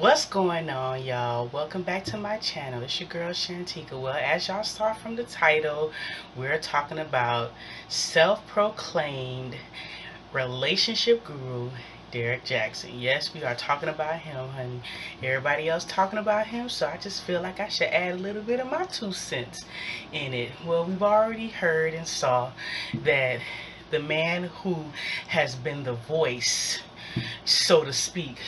What's going on, y'all? Welcome back to my channel. It's your girl Shantika. Well, as y'all saw from the title, we're talking about self-proclaimed relationship guru Derrick Jaxn. Yes, we are talking about him, honey. Everybody else talking about him, so I just feel like I should add a little bit of my 2 cents in it. Well, we've already heard and saw that the man who has been the voice, so to speak,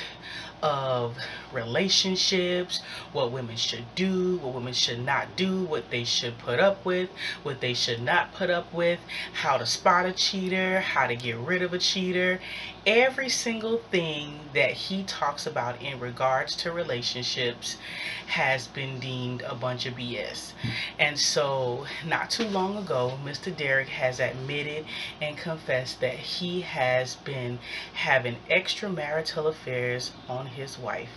of relationships, what women should do, what women should not do, what they should put up with, what they should not put up with, how to spot a cheater, how to get rid of a cheater. Every single thing that he talks about in regards to relationships has been deemed a bunch of BS. And so not too long ago, Mr. Derrick has admitted and confessed that he has been having extramarital affairs on his wife.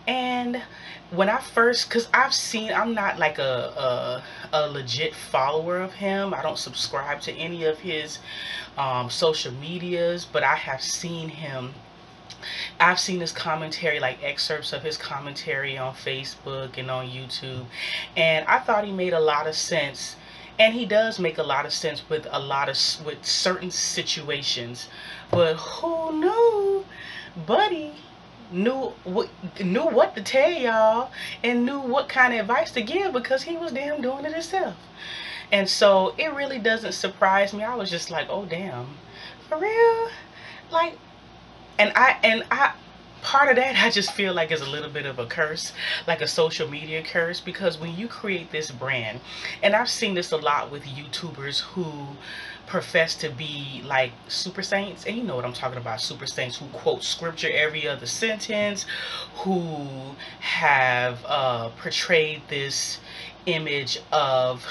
And when I first, because I'm not like a legit follower of him. I don't subscribe to any of his social medias, but I have seen him. I've seen his commentary, like excerpts of his commentary on Facebook and on YouTube, and I thought he made a lot of sense. And he does make a lot of sense with with certain situations. But who knew, buddy? Knew what to tell y'all and knew what kind of advice to give, because he was damn doing it himself. And so it really doesn't surprise me. I was just like, oh damn, for real? Like, and I part of that I just feel like is a little bit of a curse, like a social media curse, because when you create this brand, and I've seen this a lot with YouTubers who profess to be like super saints, and you know what I'm talking about, super saints who quote scripture every other sentence, who have portrayed this image of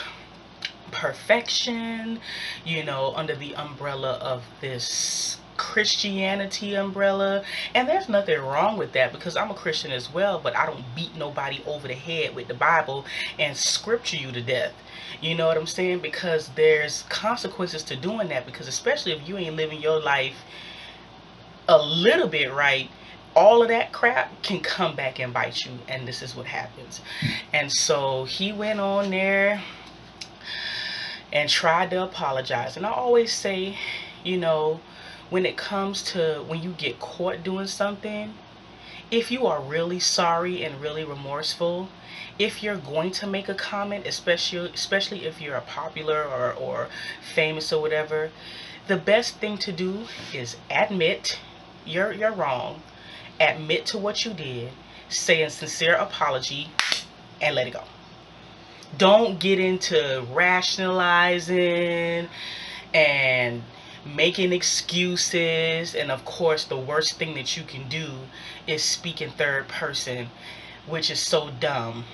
perfection, you know, under the umbrella of this Christianity umbrella. And there's nothing wrong with that, because I'm a Christian as well, but I don't beat nobody over the head with the Bible and scripture you to death. You know what I'm saying? Because there's consequences to doing that, because especially if you ain't living your life a little bit right, all of that crap can come back and bite you, and this is what happens. And so he went on there and tried to apologize. And I always say, you know, when it comes to when you get caught doing something, if you are really sorry and really remorseful, if you're going to make a comment, especially if you're a popular or famous or whatever, the best thing to do is admit you're wrong, admit to what you did, say a sincere apology, and let it go. Don't get into rationalizing and making excuses. And of course, the worst thing that you can do is speak in third person, which is so dumb.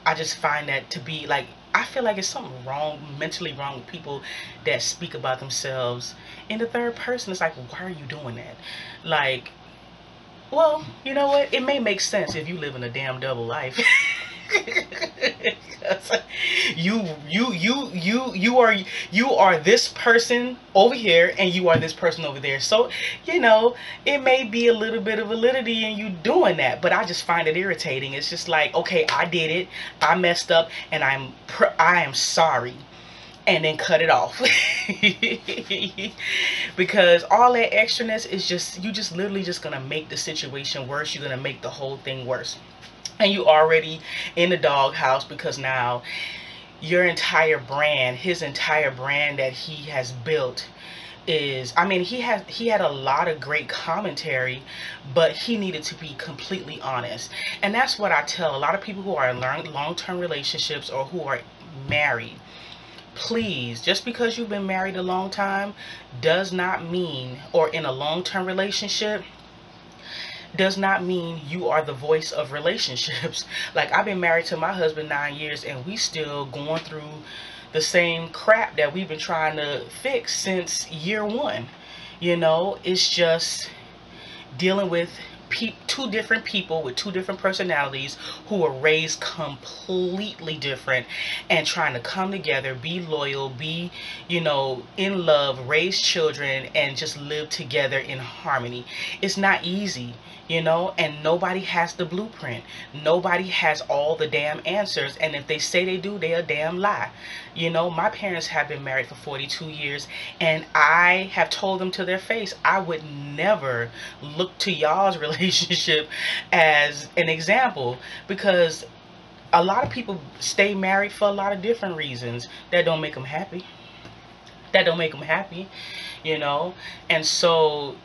I just find that to be like, I feel like it's something wrong, mentally wrong with people that speak about themselves in the third person. It's like, why are you doing that? Like, well, you know what? It may make sense if you live in a damn double life. you are this person over here and you are this person over there, so you know it may be a little bit of validity in you doing that, but I just find it irritating. It's just like, okay, I did it, I messed up, and I am sorry, and then cut it off. Because all that extraness is just, you just literally just gonna make the situation worse. You're gonna make the whole thing worse, and you already in the doghouse, because now your entire brand, his entire brand that he has built is, I mean, he had a lot of great commentary, but he needed to be completely honest. And that's what I tell a lot of people who are in long-term relationships or who are married. Please, just because you've been married a long time does not mean, or in a long-term relationship, does not mean you are the voice of relationships. Like, I've been married to my husband 9 years, and we still going through the same crap that we've been trying to fix since year one. You know, it's just dealing with two different people with two different personalities who were raised completely different and trying to come together, be loyal, be, in love, raise children, and just live together in harmony. It's not easy, and nobody has the blueprint. Nobody has all the damn answers, and if they say they do, they a damn lie. My parents have been married for 42 years, and I have told them to their face, I would never look to y'all's relationship as an example, because a lot of people stay married for a lot of different reasons that don't make them happy. And so,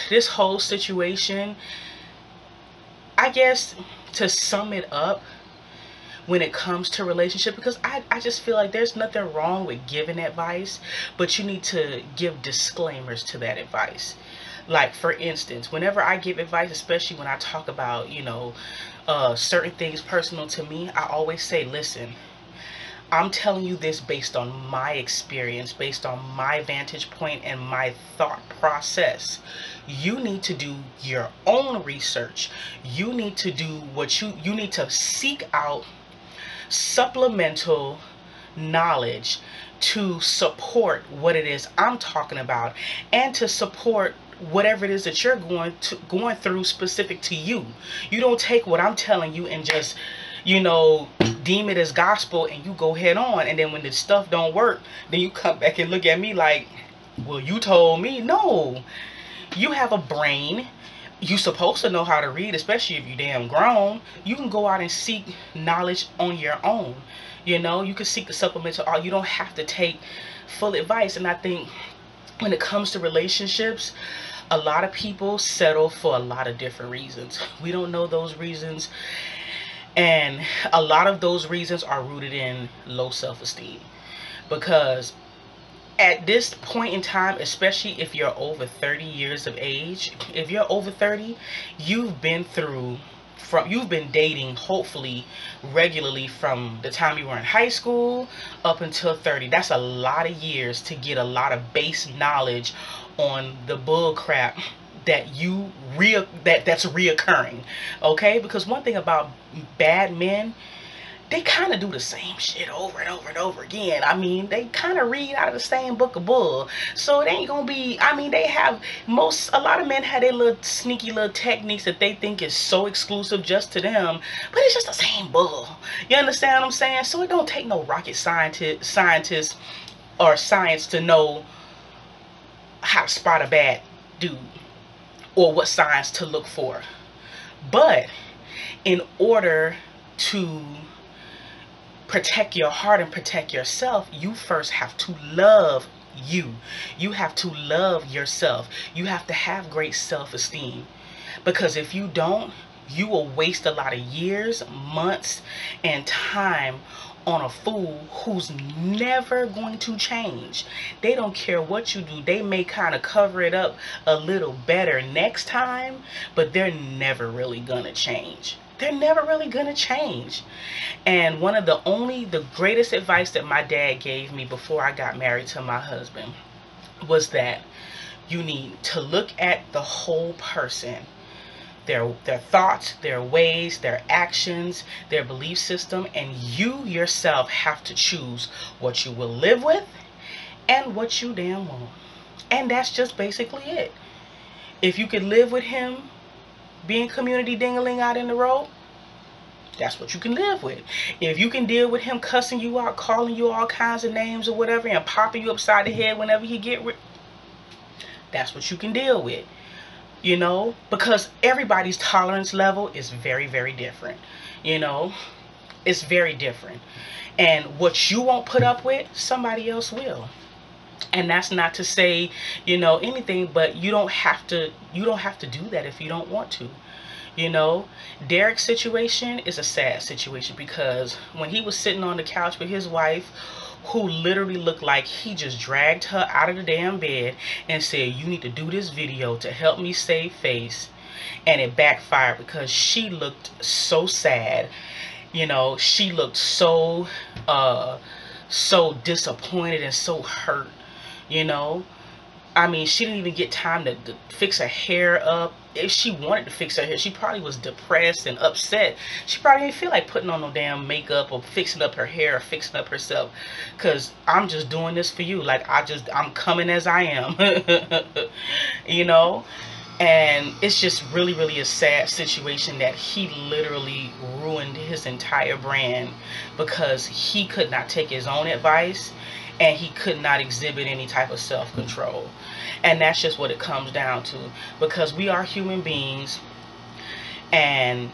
this whole situation, I guess, to sum it up, when it comes to relationship, because I just feel like there's nothing wrong with giving advice, but you need to give disclaimers to that advice. Like, for instance, whenever I give advice, especially when I talk about, certain things personal to me, I always say, listen, I'm telling you this based on my experience, based on my vantage point and my thought process. You need to do your own research. You need to do what you need to seek out supplemental knowledge to support what it is I'm talking about, and to support whatever it is that you're going through specific to you. You don't take what I'm telling you and just deem it as gospel and you go head on, and then when the stuff don't work, then you come back and look at me like, well, you told me. No, you have a brain. You supposed to know how to read, especially if you damn grown. You can go out and seek knowledge on your own. You can seek the supplemental. You don't have to take full advice. And I think when it comes to relationships, a lot of people settle for a lot of different reasons. We don't know those reasons. And a lot of those reasons are rooted in low self-esteem. Because at this point in time, especially if you're over 30 years of age, if you're over 30, you've been dating, hopefully regularly, from the time you were in high school up until 30. That's a lot of years to get a lot of base knowledge on the bull crap that's reoccurring. Okay? Because one thing about bad men, they kind of do the same shit over and over and over again. I mean, they kind of read out of the same book of bull. So it ain't gonna be, a lot of men have their little sneaky little techniques that they think is so exclusive just to them, but it's just the same bull. You understand what I'm saying? So it don't take no rocket scientist or science to know how to spot a bad dude or what signs to look for. But in order to protect your heart and protect yourself, you first have to love you. You have to love yourself. You have to have great self-esteem. Because if you don't, you will waste a lot of years, months, and time on a fool who's never going to change. They don't care what you do. They may kind of cover it up a little better next time, but they're never really gonna change. They're never really gonna change. And one of the greatest advice that my dad gave me before I got married to my husband was that you need to look at the whole person. Their thoughts, their ways, their actions, their belief system, and you yourself have to choose what you will live with and what you damn won't. And that's just basically it. If you can live with him being community ding-a-ling out in the road, that's what you can live with. If you can deal with him cussing you out, calling you all kinds of names or whatever, and popping you upside the head whenever he that's what you can deal with. Because everybody's tolerance level is very, very different. It's very different. And what you won't put up with, somebody else will. And that's not to say, anything, but you don't have to do that if you don't want to. Derrick's situation is a sad situation, because when he was sitting on the couch with his wife, who literally looked like he just dragged her out of the damn bed and said, you need to do this video to help me save face, and it backfired because she looked so sad. She looked so disappointed and so hurt. I mean, she didn't even get time to fix her hair up. If she wanted to fix her hair, she probably was depressed and upset. She probably didn't feel like putting on no damn makeup or fixing up her hair or fixing up herself. Because I'm just doing this for you. Like, I'm coming as I am. You know? And it's just really, really a sad situation that he literally ruined his entire brand because he could not take his own advice and he could not exhibit any type of self-control. And that's just what it comes down to, because we are human beings. And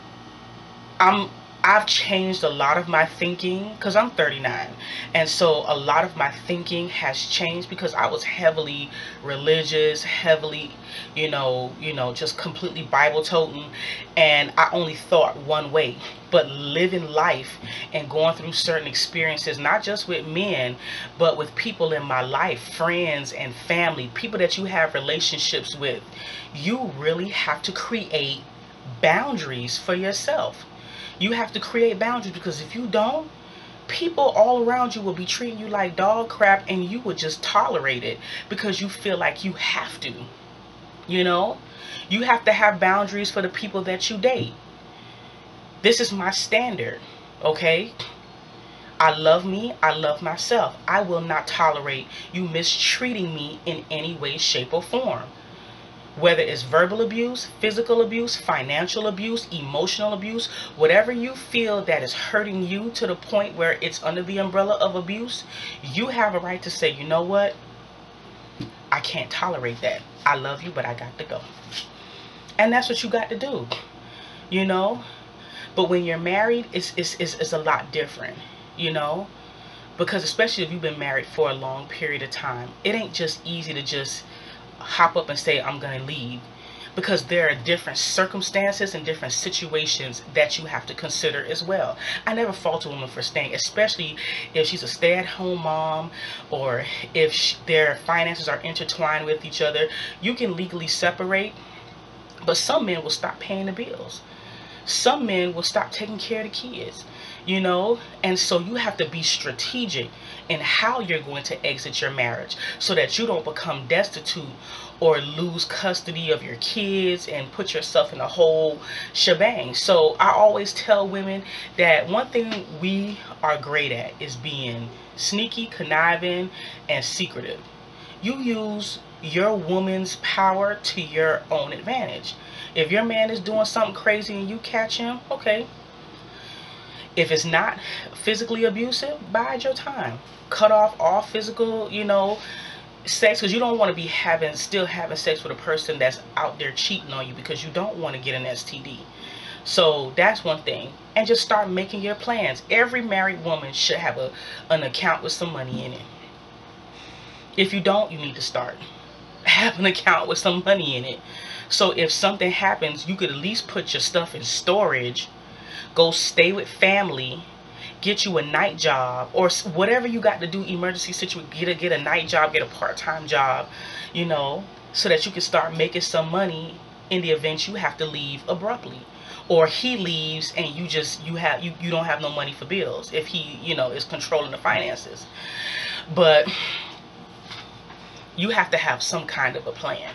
I've changed a lot of my thinking because I'm 39, and so a lot of my thinking has changed because I was heavily religious, heavily, just completely Bible toting, and I only thought one way. But living life and going through certain experiences, not just with men, but with people in my life, friends and family, people that you have relationships with, you really have to create boundaries for yourself. You have to create boundaries, because if you don't, people all around you will be treating you like dog crap, and you will just tolerate it because you feel like you have to. You have to have boundaries for the people that you date. This is my standard, okay? I love me. I love myself. I will not tolerate you mistreating me in any way, shape, or form. Whether it's verbal abuse, physical abuse, financial abuse, emotional abuse, whatever you feel that is hurting you to the point where it's under the umbrella of abuse, you have a right to say, you know what? I can't tolerate that. I love you, but I got to go. And that's what you got to do, But when you're married, it's a lot different, Because especially if you've been married for a long period of time, it ain't just easy to just hop up and say, I'm going to leave. Because there are different circumstances and different situations that you have to consider as well. I never fault a woman for staying, especially if she's a stay-at-home mom or if their finances are intertwined with each other. You can legally separate, but some men will stop paying the bills. Some men will stop taking care of the kids, and so you have to be strategic in how you're going to exit your marriage so that you don't become destitute or lose custody of your kids and put yourself in a whole shebang. So I always tell women that one thing we are great at is being sneaky, conniving, and secretive. You use your woman's power to your own advantage. If your man is doing something crazy and you catch him, okay. If it's not physically abusive, bide your time. Cut off all physical, sex, because you don't want to be still having sex with a person that's out there cheating on you, because you don't want to get an STD. So that's one thing. And just start making your plans. Every married woman should have an account with some money in it. If you don't, you need to start. Have an account with some money in it. So if something happens, you could at least put your stuff in storage, go stay with family, get you a night job, or whatever you got to do, emergency situation, get a night job, get a part-time job, so that you can start making some money in the event you have to leave abruptly, or he leaves and you don't have no money for bills if he is controlling the finances. But you have to have some kind of a plan,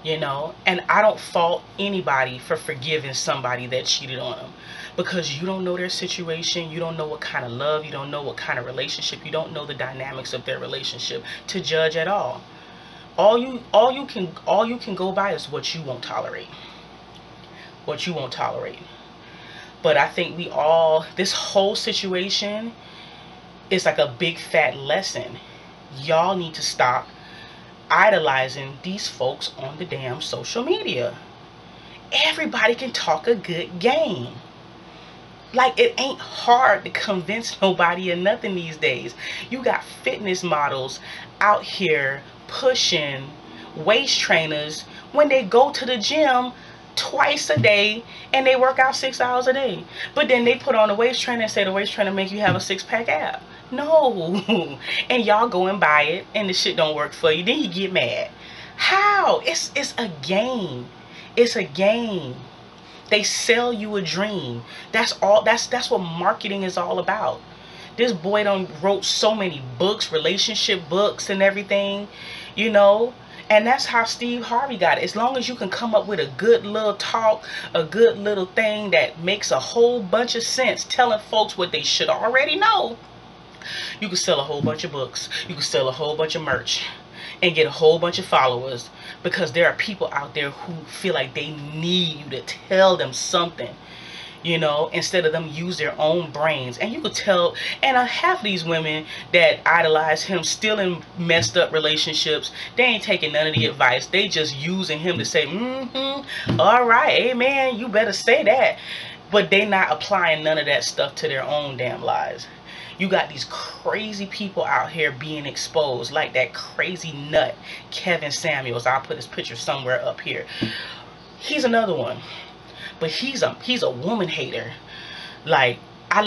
and I don't fault anybody for forgiving somebody that cheated on them, because you don't know their situation, you don't know what kind of love, you don't know what kind of relationship, you don't know the dynamics of their relationship to judge at all. All you can go by is what you won't tolerate. What you won't tolerate. But I think this whole situation is like a big fat lesson. Y'all need to stop idolizing these folks on the damn social media. Everybody can talk a good game. Like, it ain't hard to convince nobody of nothing these days. You got fitness models out here pushing waist trainers when they go to the gym twice a day and they work out 6 hours a day. But then they put on a waist trainer and say the waist trainer make you have a six-pack ab. No. And y'all go and buy it and the shit don't work for you. Then you get mad. How? It's a game. It's a game. They sell you a dream. That's all. That's what marketing is all about. This boy wrote so many books, relationship books and everything, And that's how Steve Harvey got it. As long as you can come up with a good little talk, a good little thing that makes a whole bunch of sense, telling folks what they should already know, you can sell a whole bunch of books. You can sell a whole bunch of merch and get a whole bunch of followers, because there are people out there who feel like they need you to tell them something, you know, instead of them use their own brains. And you could tell, and half of these women that idolize him still in messed up relationships. They ain't taking none of the advice. They just using him to say, all right, amen, you better say that. But they not applying none of that stuff to their own damn lives. You got these crazy people out here being exposed, like that crazy nut Kevin Samuels. I'll put his picture somewhere up here. He's another one. But he's a woman hater. Like, I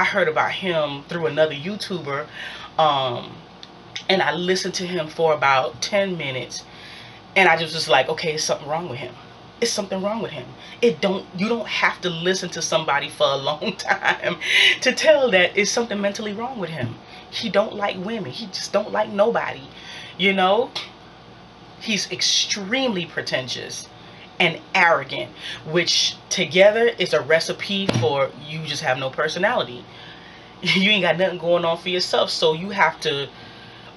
heard about him through another YouTuber, and I listened to him for about 10 minutes, and I just was like, okay, there's something wrong with him. It's something wrong with him. You don't have to listen to somebody for a long time to tell that it's something mentally wrong with him. He don't like women. He just don't like nobody. You know? He's extremely pretentious and arrogant, which together is a recipe for you just have no personality. You ain't got nothing going on for yourself, so you have to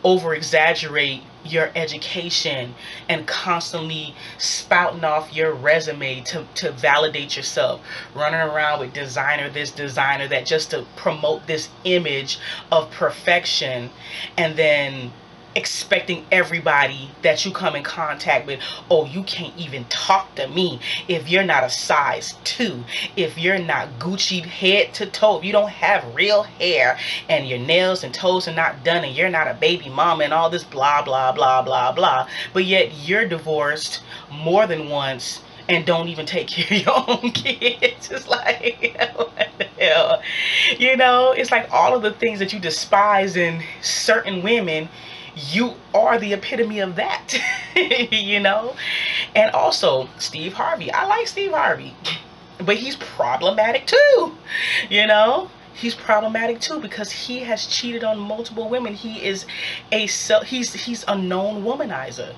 over exaggerate your education and constantly spouting off your resume to validate yourself, running around with designer this, designer that, just to promote this image of perfection, and then expecting everybody that you come in contact with, oh, you can't even talk to me if you're not a size 2, if you're not Gucci head to toe, if you don't have real hair and your nails and toes are not done, and you're not a baby mama, and all this blah blah blah blah blah. But yet you're divorced more than once and don't even take care of your own kids. It's like, what the hell? You know, it's like all of the things that you despise in certain women, you are the epitome of that. You know? And also Steve Harvey. I like Steve Harvey, but he's problematic too. You know? He's problematic too, because he has cheated on multiple women. He is he's a known womanizer.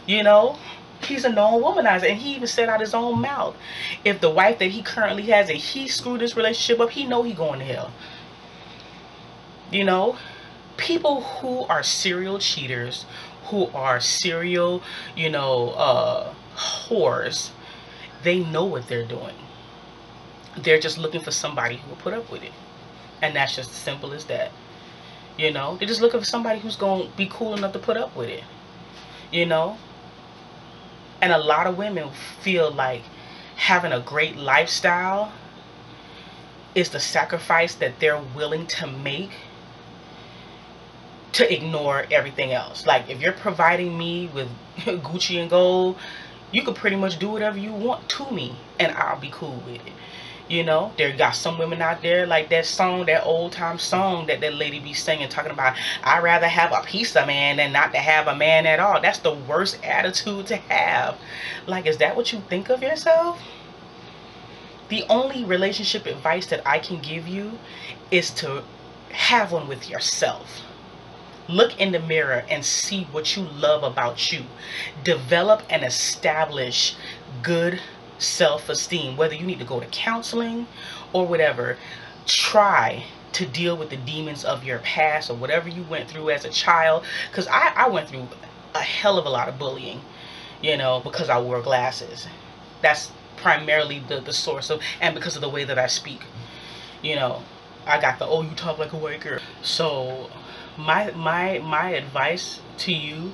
You know? He's a known womanizer, and he even said out his own mouth, if the wife that he currently has, and he screwed this relationship up, he know he going to hell. You know? People who are serial cheaters, who are serial, you know, whores, they know what they're doing. They're just looking for somebody who will put up with it. And that's just as simple as that. You know, they're just looking for somebody who's going to be cool enough to put up with it. You know? And a lot of women feel like having a great lifestyle is the sacrifice that they're willing to make to ignore everything else. Like, if you're providing me with Gucci and gold, you could pretty much do whatever you want to me, and I'll be cool with it. You know, there got some women out there, like that song, that old time song that lady be singing, talking about, I'd rather have a piece of man than not to have a man at all. That's the worst attitude to have. Like, is that what you think of yourself? The only relationship advice that I can give you is to have one with yourself. Look in the mirror and see what you love about you. Develop and establish good self-esteem. Whether you need to go to counseling or whatever, try to deal with the demons of your past or whatever you went through as a child. Because I went through a hell of a lot of bullying, you know, because I wore glasses. That's primarily the source of, and because of the way that I speak. You know, I got the, oh, you talk like a white girl. So my advice to you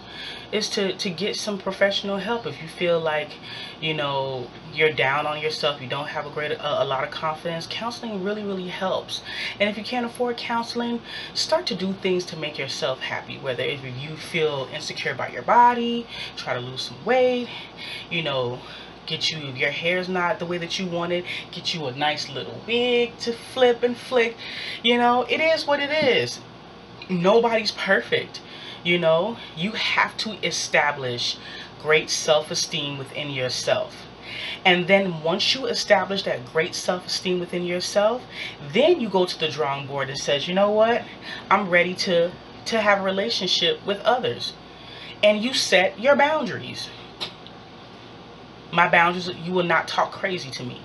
is to get some professional help. If you feel like, you know, you're down on yourself, you don't have a lot of confidence, counseling really helps. And if you can't afford counseling, start to do things to make yourself happy. Whether if you feel insecure about your body, try to lose some weight, you know, get you, if your hair's not the way that you want it, get you a nice little wig to flip and flick. You know, it is what it is. Nobody's perfect. You know, you have to establish great self-esteem within yourself. And then once you establish that great self-esteem within yourself, then you go to the drawing board and says, you know what, I'm ready to have a relationship with others. and you set your boundaries. My boundaries, you will not talk crazy to me.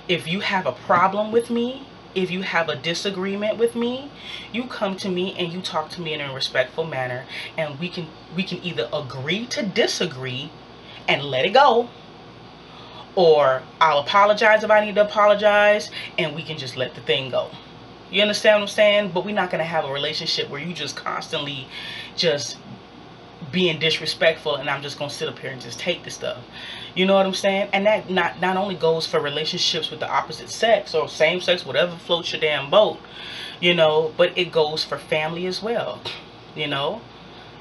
If you have a problem with me, if you have a disagreement with me, you come to me and you talk to me in a respectful manner, and we can either agree to disagree and let it go, or I'll apologize if I need to apologize, and we can just let the thing go. You understand what I'm saying? But we're not going to have a relationship where you just constantly just being disrespectful and I'm just going to sit up here and just take the stuff. You know what I'm saying? And that not only goes for relationships with the opposite sex or same sex, whatever floats your damn boat, you know, but it goes for family as well. You know,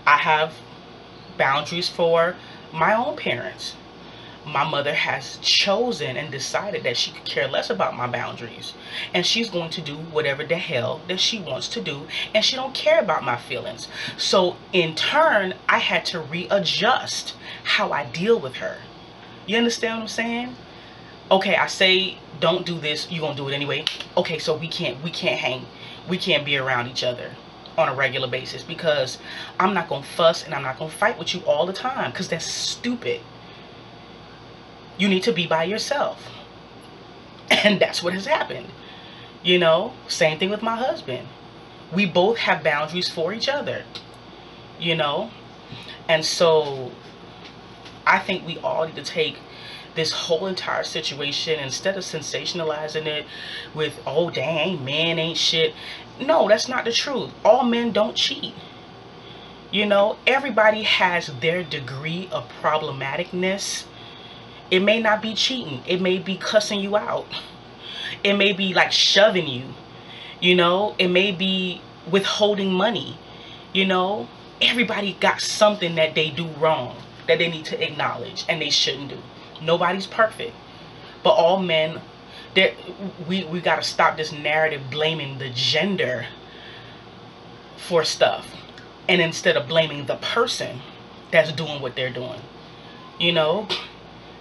I have boundaries for my own parents. My mother has chosen and decided that she could care less about my boundaries, and she's going to do whatever the hell that she wants to do, and she don't care about my feelings. So in turn, I had to readjust how I deal with her. You understand what I'm saying? Okay, I say don't do this, you're gonna do it anyway. Okay, so we can't hang, we can't be around each other on a regular basis, because I'm not gonna fuss and I'm not gonna fight with you all the time, because that's stupid. You need to be by yourself. And that's what has happened. You know, same thing with my husband. We both have boundaries for each other. You know, and so I think we all need to take this whole entire situation, instead of sensationalizing it with, oh dang, men ain't shit. No, that's not the truth. All men don't cheat. You know, everybody has their degree of problematicness. It may not be cheating. It may be cussing you out. It may be like shoving you. You know, it may be withholding money. You know, everybody got something that they do wrong that they need to acknowledge and they shouldn't do. Nobody's perfect. But all men, we got to stop this narrative blaming the gender for stuff. And instead of blaming the person that's doing what they're doing. You know,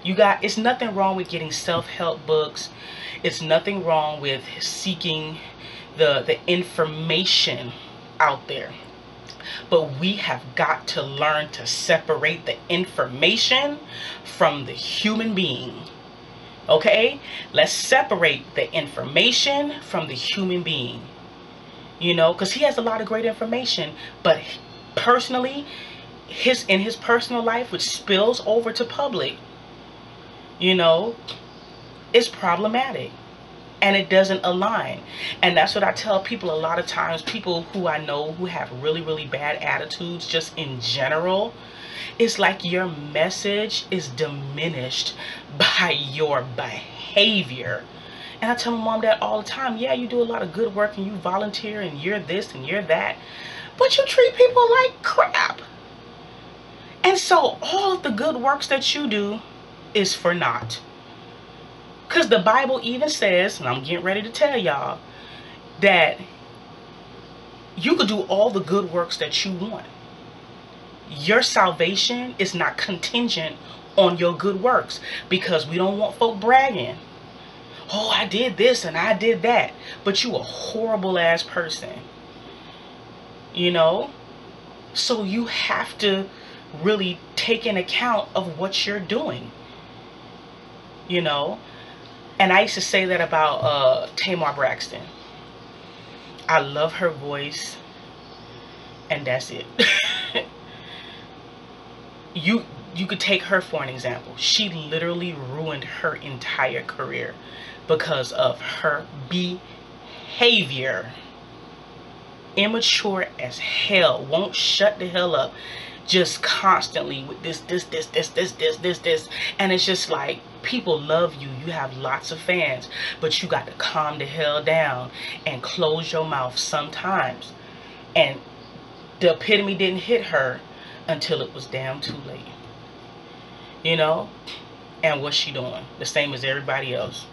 it's nothing wrong with getting self-help books. It's nothing wrong with seeking the information out there. But we have got to learn to separate the information from the human being. Okay? Let's separate the information from the human being. You know, because he has a lot of great information, but personally, in his personal life, which spills over to public, you know, it's problematic and it doesn't align. And that's what I tell people a lot of times. People who I know who have really, really bad attitudes just in general, it's like your message is diminished by your behavior. And I tell my mom that all the time. Yeah, you do a lot of good work and you volunteer and you're this and you're that, but you treat people like crap. And so all of the good works that you do is for naught. Because the Bible even says, and I'm getting ready to tell y'all, that you could do all the good works that you want. Your salvation is not contingent on your good works, because we don't want folk bragging. Oh, I did this and I did that. But you a horrible ass person. You know? So you have to really take in account of what you're doing. You know? And I used to say that about Tamar Braxton. I love her voice, and that's it. You could take her for an example. She literally ruined her entire career because of her behavior. Immature as hell. Won't shut the hell up. Just constantly with this. And it's just like, people love you. You have lots of fans. But you got to calm the hell down and close your mouth sometimes. And the epitome didn't hit her until it was damn too late. You know? And what's she doing? The same as everybody else.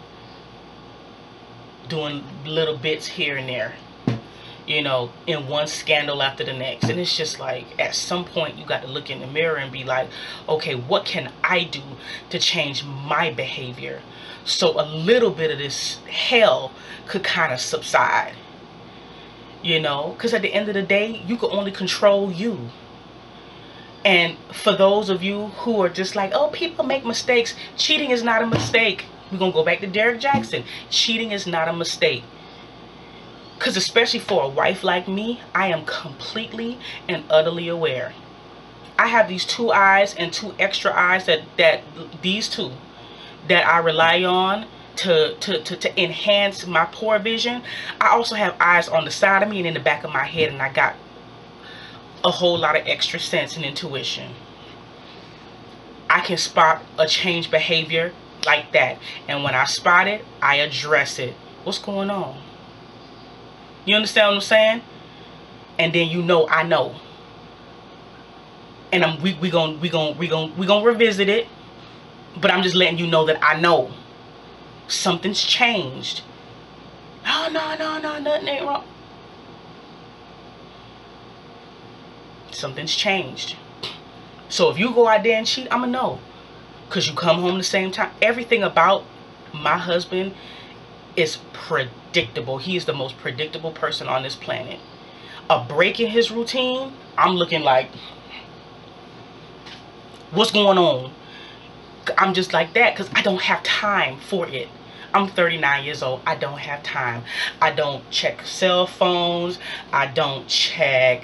Doing little bits here and there. You know, in one scandal after the next. And it's just like, at some point you got to look in the mirror and be like, okay, what can I do to change my behavior so a little bit of this hell could kind of subside? You know, because at the end of the day, you can only control you. And for those of you who are just like, oh, people make mistakes, cheating is not a mistake. We're going to go back to Derrick Jaxn. Cheating is not a mistake. Because especially for a wife like me, I am completely and utterly aware. I have these two eyes and two extra eyes that these two that I rely on to enhance my poor vision. I also have eyes on the side of me and in the back of my head, and I got a whole lot of extra sense and intuition. I can spot a changed behavior like that, and when I spot it, I address it. What's going on? You understand what I'm saying? And then you know I know. And we gonna revisit it, but I'm just letting you know that I know something's changed. No, nothing ain't wrong. Something's changed. So if you go out there and cheat, I'ma know, because you come home the same time. Everything about my husband is predictable. He is the most predictable person on this planet. A break in his routine, I'm looking like, what's going on? I'm just like that because I don't have time for it. I'm 39 years old. I don't have time. I don't check cell phones. I don't check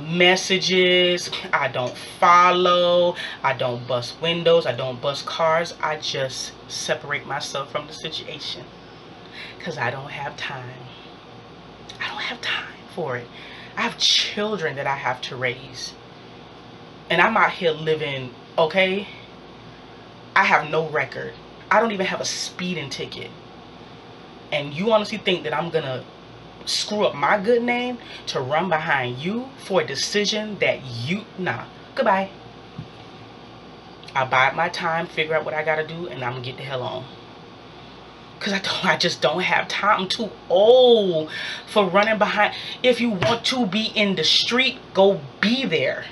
messages. I don't follow. I don't bust windows. I don't bust cars. I just separate myself from the situation because I don't have time. I don't have time for it. I have children that I have to raise, and I'm out here living, okay? I have no record. I don't even have a speeding ticket. And you honestly think that I'm gonna screw up my good name to run behind you for a decision that you, nah, goodbye. I bide my time, figure out what I gotta do, and I'm gonna get the hell on. Cause I just don't have time. I'm too old for running behind. If you want to be in the street, go be there.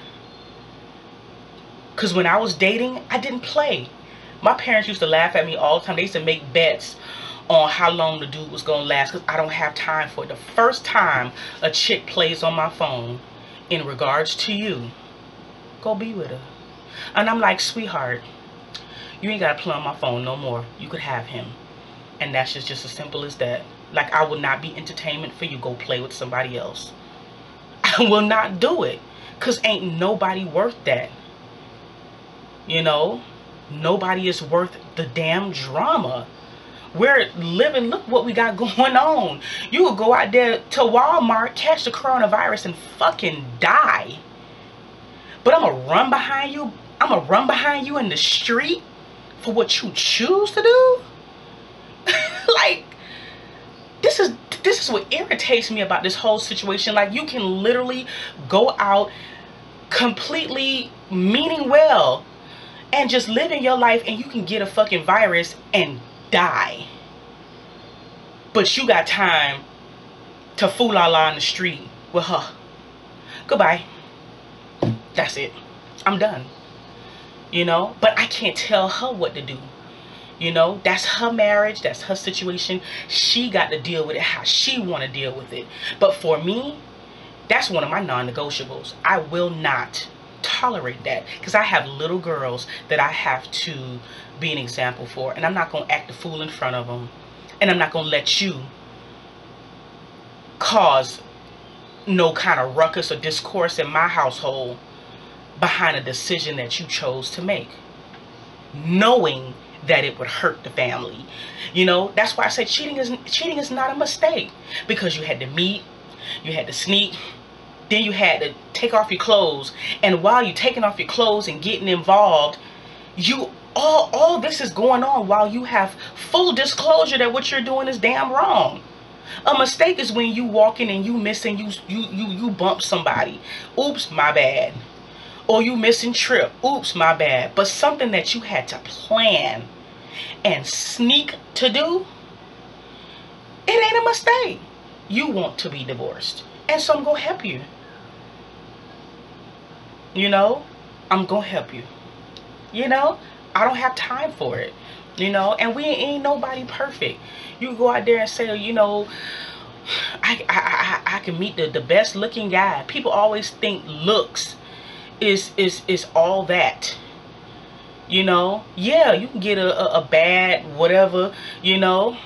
Cause when I was dating, I didn't play. My parents used to laugh at me all the time. They used to make bets on how long the dude was gonna last, because I don't have time for it. The first time a chick plays on my phone in regards to you, go be with her. And I'm like, sweetheart, you ain't gotta play on my phone no more. You could have him. And that's just as simple as that. Like, I will not be entertainment for you. Go play with somebody else. I will not do it, because ain't nobody worth that. You know? Nobody is worth the damn drama. We're living, look what we got going on. You would go out there to Walmart, catch the coronavirus, and fucking die. But I'm gonna run behind you. I'm gonna run behind you in the street for what you choose to do? Like, this is what irritates me about this whole situation. Like, you can literally go out completely meaning well and just living your life, and you can get a fucking virus and die. But you got time to fool la la in the street with her. Goodbye. That's it. I'm done. You know? But I can't tell her what to do. You know? That's her marriage. That's her situation. She got to deal with it how she want to deal with it. But for me, that's one of my non-negotiables. I will not tolerate that, because I have little girls that I have to be an example for, and I'm not going to act a fool in front of them, and I'm not going to let you cause no kind of ruckus or discourse in my household behind a decision that you chose to make, knowing that it would hurt the family. You know, that's why I say cheating is not a mistake, because you had to meet, you had to sneak, then you had to take off your clothes, and while you're taking off your clothes and getting involved, you all this is going on while you have full disclosure that what you're doing is damn wrong. A mistake is when you walking and you missing, you bump somebody, oops, my bad. Or you missing trip, oops, my bad. But something that you had to plan and sneak to do, it ain't a mistake. You want to be divorced, and so I'm gonna help you. You know, I'm gonna help you. You know, I don't have time for it. You know, and we ain't nobody perfect. You go out there and say, you know, I can meet the best looking guy. People always think looks is all that. You know, yeah, you can get a bad whatever, you know,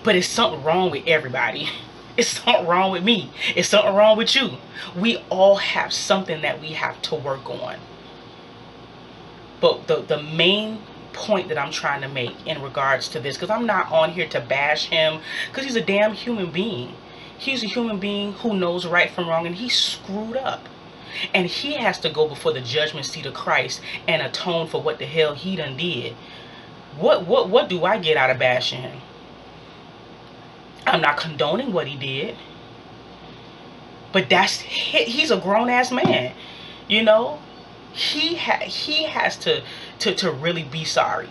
but it's something wrong with everybody. It's something wrong with me. It's something wrong with you. We all have something that we have to work on. But the main point that I'm trying to make in regards to this, because I'm not on here to bash him, because he's a damn human being. He's a human being who knows right from wrong, and he's screwed up. And he has to go before the judgment seat of Christ and atone for what the hell he done did. What do I get out of bashing him? I'm not condoning what he did. But he's a grown-ass man. You know? He has to really be sorry.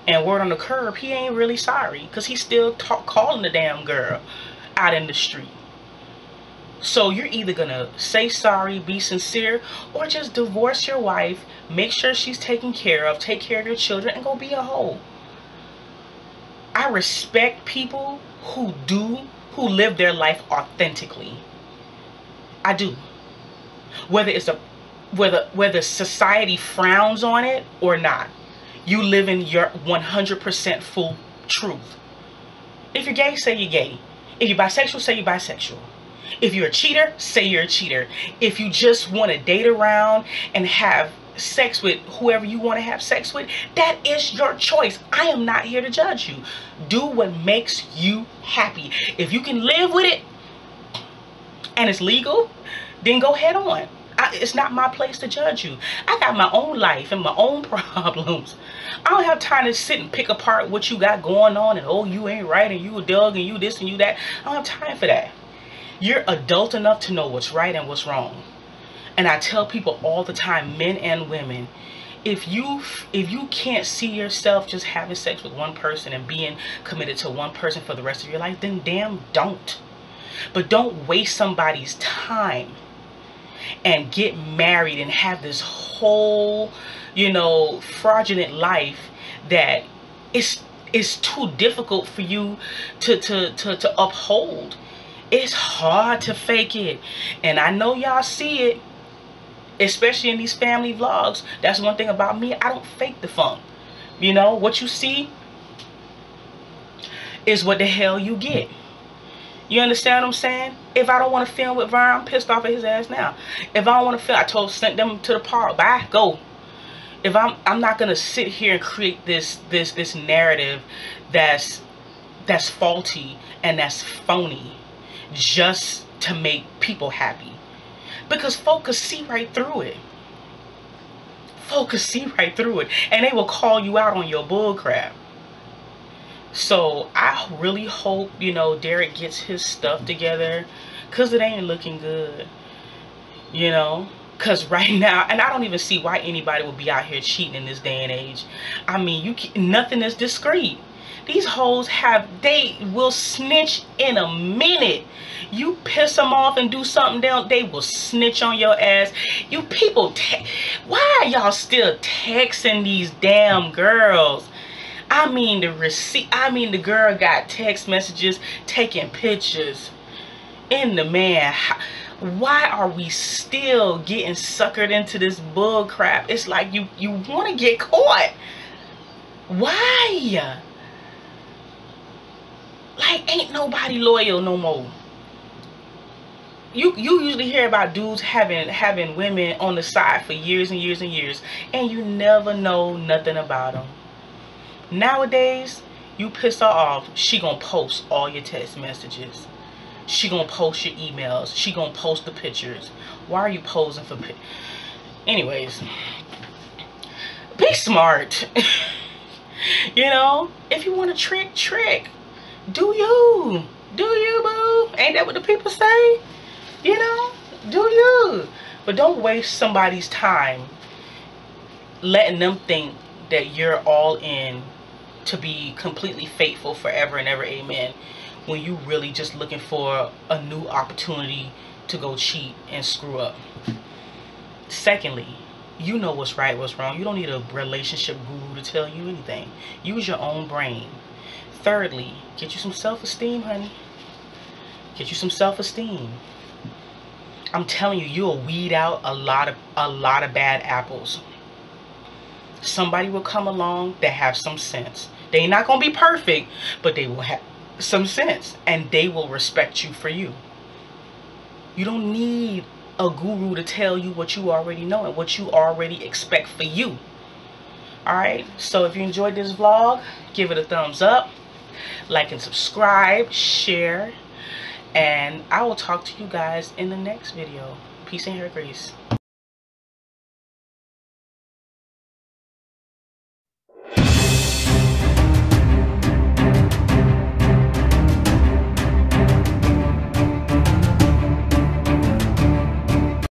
And word on the curb, he ain't really sorry. Because he's still calling the damn girl out in the street. So you're either going to say sorry, be sincere, or just divorce your wife, make sure she's taken care of, take care of your children, and go be a hoe. I respect people who live their life authentically. I do. Whether society frowns on it or not, you live in your 100% full truth. If you're gay, say you're gay. If you're bisexual, say you're bisexual. If you're a cheater, say you're a cheater. If you just want to date around and have sex with whoever you want to have sex with, that is your choice. I am not here to judge you. Do what makes you happy. If you can live with it and it's legal, then go head on. It's not my place to judge you. I got my own life and my own problems. I don't have time to sit and pick apart what you got going on and, oh, you ain't right and you a dog and you this and you that. I don't have time for that. You're adult enough to know what's right and what's wrong. And I tell people all the time, men and women, if you can't see yourself just having sex with one person and being committed to one person for the rest of your life, then damn don't. But don't waste somebody's time and get married and have this whole, you know, fraudulent life that is too difficult for you to uphold. It's hard to fake it. And I know y'all see it, especially in these family vlogs. That's one thing about me. I don't fake the funk. You know, what you see is what the hell you get. You understand what I'm saying? If I don't want to film with Vern, I'm pissed off at his ass now. If I don't want to film, sent them to the park. Bye, go. If I'm not gonna sit here and create this narrative that's faulty and that's phony just to make people happy. Because folks see right through it. Folks see right through it. And they will call you out on your bull crap. So I really hope, you know, Derrick gets his stuff together. Because it ain't looking good. You know. Because right now, and I don't even see why anybody would be out here cheating in this day and age. I mean, nothing is discreet. These hoes they will snitch in a minute. You piss them off and do something down, they will snitch on your ass. You people, why are y'all still texting these damn girls? I mean, the girl got text messages, taking pictures in the man. Why are we still getting suckered into this bull crap? It's like you want to get caught. Why? Like, ain't nobody loyal no more. You usually hear about dudes having women on the side for years and years and years, and you never know nothing about them. Nowadays, you piss her off, she gonna post all your text messages. She gonna post your emails. She gonna post the pictures. Why are you posing for anyways, be smart. You know, if you want to trick. Do you, boo? Ain't that what the people say? You know, do you? But don't waste somebody's time letting them think that you're all in to be completely faithful forever and ever, amen, when you really just looking for a new opportunity to go cheat and screw up. Secondly, you know what's right, what's wrong. You don't need a relationship guru to tell you anything. Use your own brain. Thirdly, get you some self-esteem, honey. Get you some self-esteem. I'm telling you, you'll weed out a lot of bad apples. Somebody will come along that have some sense. They're not gonna be perfect, but they will have some sense, and they will respect you for you. You don't need a guru to tell you what you already know and what you already expect for you. Alright, so if you enjoyed this vlog, give it a thumbs up, like and subscribe, share, and I will talk to you guys in the next video. Peace and hair grease.